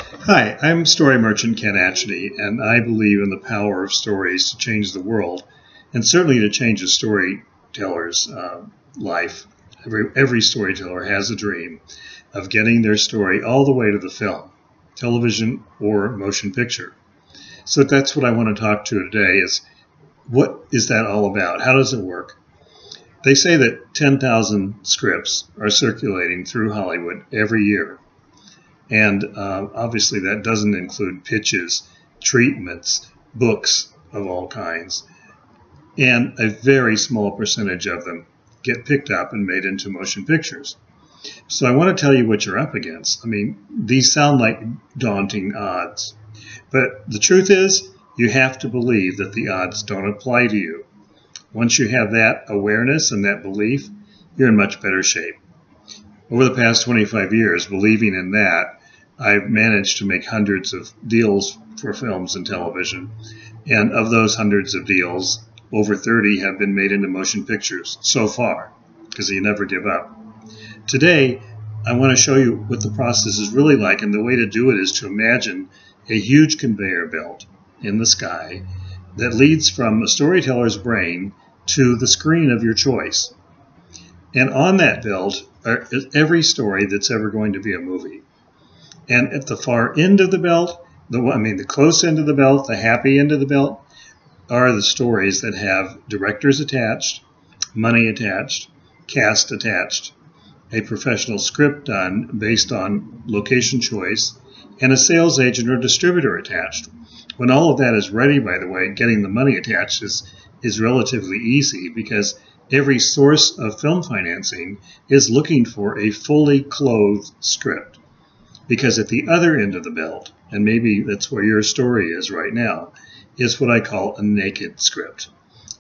Hi, I'm story merchant Ken Atchity, and I believe in the power of stories to change the world, and certainly to change a storyteller's life. Every storyteller has a dream of getting their story all the way to the film, television, or motion picture. So that's what I want to talk to today is what is that all about? How does it work? They say that 10,000 scripts are circulating through Hollywood every year. And obviously that doesn't include pitches, treatments, books of all kinds. And a very small percentage of them get picked up and made into motion pictures. So I want to tell you what you're up against. I mean, these sound like daunting odds. But the truth is, you have to believe that the odds don't apply to you. Once you have that awareness and that belief, you're in much better shape. Over the past 25 years, believing in that, I've managed to make hundreds of deals for films and television. And of those hundreds of deals, over 30 have been made into motion pictures so far, because you never give up. Today, I want to show you what the process is really like, and the way to do it is to imagine a huge conveyor belt in the sky that leads from a storyteller's brain to the screen of your choice. And on that belt is every story that's ever going to be a movie. And at the far end of the belt, the close end of the belt, the happy end of the belt, are the stories that have directors attached, money attached, cast attached, a professional script done based on location choice, and a sales agent or distributor attached. When all of that is ready, by the way, getting the money attached is relatively easy because every source of film financing is looking for a fully clothed script. Because at the other end of the belt, and maybe that's where your story is right now, is what I call a naked script.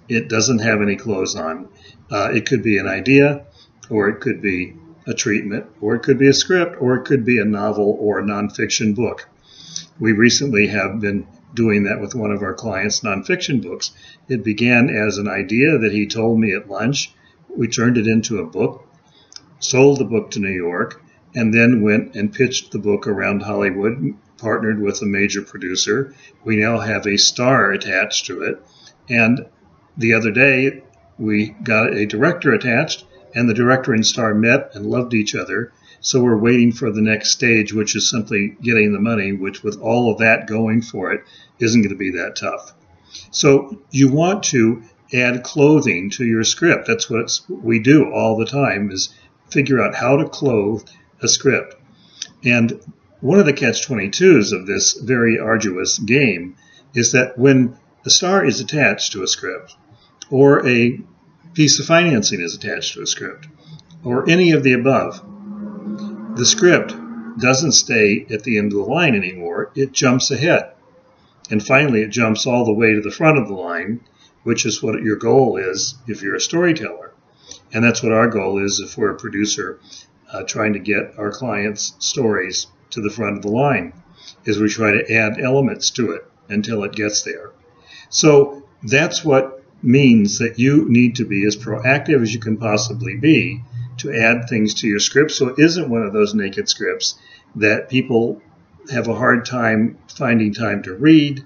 It doesn't have any clothes on. It could be an idea, or it could be a treatment, or it could be a script, or it could be a novel or a nonfiction book. We recently have been doing that with one of our clients' nonfiction books. It began as an idea that he told me at lunch. We turned it into a book, sold the book to New York, and then went and pitched the book around Hollywood, partnered with a major producer. We now have a star attached to it. And the other day, we got a director attached, and the director and star met and loved each other. So we're waiting for the next stage, which is simply getting the money, which with all of that going for it, isn't going to be that tough. So you want to add clothing to your script. That's what we do all the time, is figure out how to clothe a script. And one of the catch-22s of this very arduous game is that when a star is attached to a script, or a piece of financing is attached to a script, or any of the above, the script doesn't stay at the end of the line anymore. It jumps ahead. And finally, it jumps all the way to the front of the line, which is what your goal is if you're a storyteller. And that's what our goal is if we're a producer trying to get our clients' stories to the front of the line, is we try to add elements to it until it gets there. So that's what means that you need to be as proactive as you can possibly be to add things to your script, so it isn't one of those naked scripts that people have a hard time finding time to read.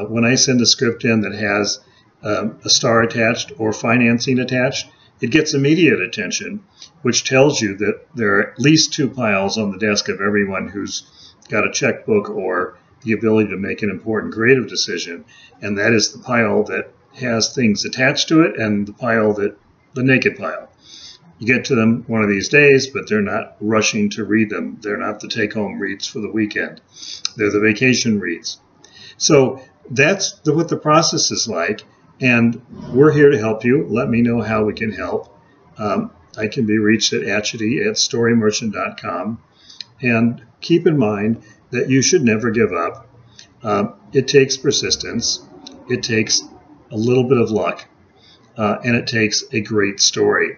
When I send a script in that has a star attached or financing attached, it gets immediate attention, which tells you that there are at least two piles on the desk of everyone who's got a checkbook or the ability to make an important creative decision. And that is the pile that has things attached to it and the naked pile. You get to them one of these days, but they're not rushing to read them. They're not the take-home reads for the weekend. They're the vacation reads. So that's what the process is like. And we're here to help you. Let me know how we can help. I can be reached at atchity@storymerchant.com. And keep in mind that you should never give up. It takes persistence. It takes a little bit of luck. And it takes a great story.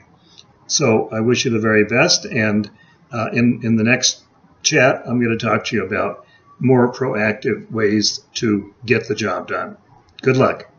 So I wish you the very best. And in the next chat, I'm going to talk to you about more proactive ways to get the job done. Good luck.